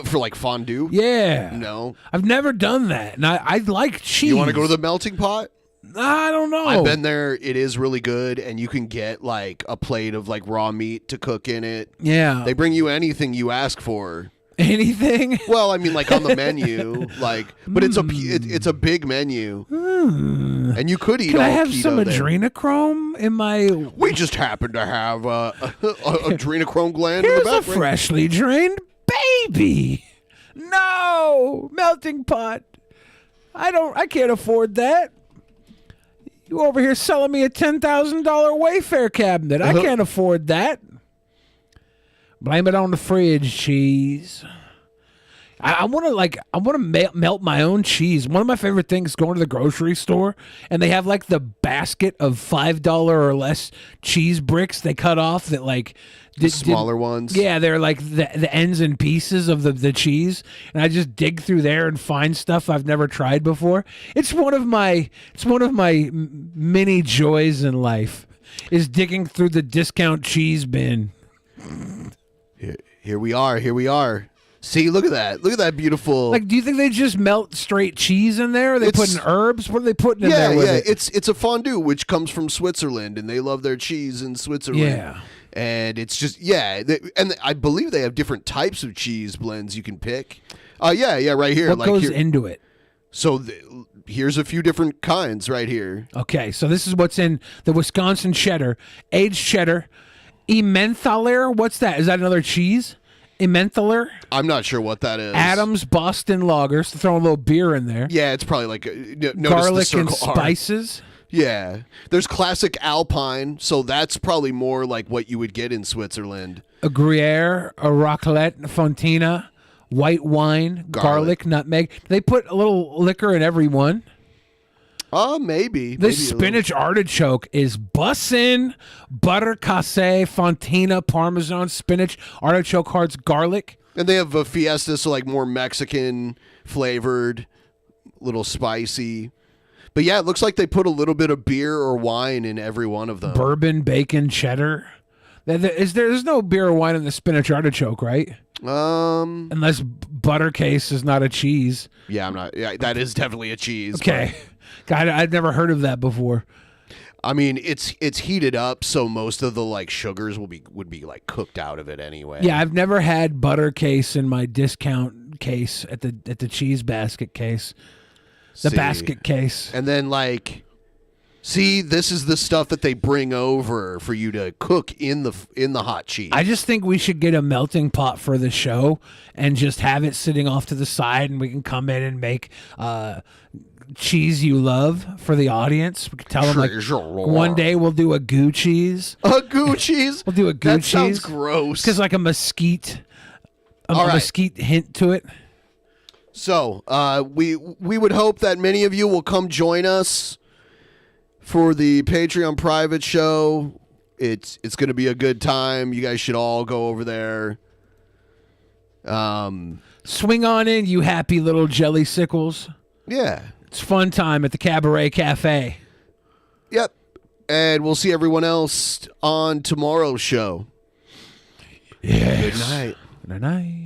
For like fondue? Yeah. No. I've never done that. And I like cheese. You want to go to the melting pot? I don't know. I've been there. It is really good. And you can get like a plate of like raw meat to cook in it. Yeah. They bring you anything you ask for. Anything? Well, I mean, like on the menu, like, but it's a big menu, and you could eat. Can all I have keto some there. adrenochrome in my? We just happen to have a adrenochrome gland Here's in the a background. freshly drained baby. No melting pot. I can't afford that. You over here selling me a $10,000 Wayfair cabinet. I can't afford that. Blame it on the fridge cheese. I want to melt my own cheese. One of my favorite things is going to the grocery store and they have like the basket of $5 or less cheese bricks they cut off that like the smaller ones. Yeah, they're like the ends and pieces of the cheese, and I just dig through there and find stuff I've never tried before. It's one of my many joys in life is digging through the discount cheese bin. Here we are. See, look at that. Look at that beautiful. Like, do you think they just melt straight cheese in there? Are they putting herbs? What are they putting in there with it? It's a fondue, which comes from Switzerland, and they love their cheese in Switzerland. Yeah. And it's just, and I believe they have different types of cheese blends you can pick. Right here. What goes into it? So here's a few different kinds right here. Okay, so this is what's in the Wisconsin cheddar, aged cheddar, Emmentaler. What's that? Is that another cheese? Emmentaler? I'm not sure what that is. Adams Boston Lagers. Throw a little beer in there. Yeah, it's probably like garlic and spices. Yeah. There's classic Alpine, so that's probably more like what you would get in Switzerland. A Gruyere, a Raclette, Fontina, white wine, garlic, nutmeg. They put a little liquor in every one. Maybe. This spinach artichoke is bussin'. Butter, cassé, Fontina, Parmesan, spinach, artichoke hearts, garlic. And they have a Fiesta, so like more Mexican flavored, little spicy. But yeah, it looks like they put a little bit of beer or wine in every one of them. Bourbon, bacon, cheddar. There's no beer or wine in the spinach artichoke, right? Unless butter case is not a cheese. Yeah, I'm not. Yeah, that is definitely a cheese. Okay. God, I'd never heard of that before. I mean, it's heated up, so most of the like sugars would be like cooked out of it anyway. Yeah, I've never had butter case in my discount case at the cheese basket case. The basket case. And then like see, this is the stuff that they bring over for you to cook in the hot cheese. I just think we should get a melting pot for the show and just have it sitting off to the side, and we can come in and make cheese you love for the audience. We can tell them like one day we'll do a goo cheese. A goo cheese? We'll do a goo cheese. That sounds gross. Because like a mesquite hint to it. So we would hope that many of you will come join us for the Patreon private show. It's going to be a good time. You guys should all go over there. Swing on in, you happy little jelly sickles. Yeah. It's fun time at the Cabaret Cafe. Yep. And we'll see everyone else on tomorrow's show. Yes. Good night. Good night.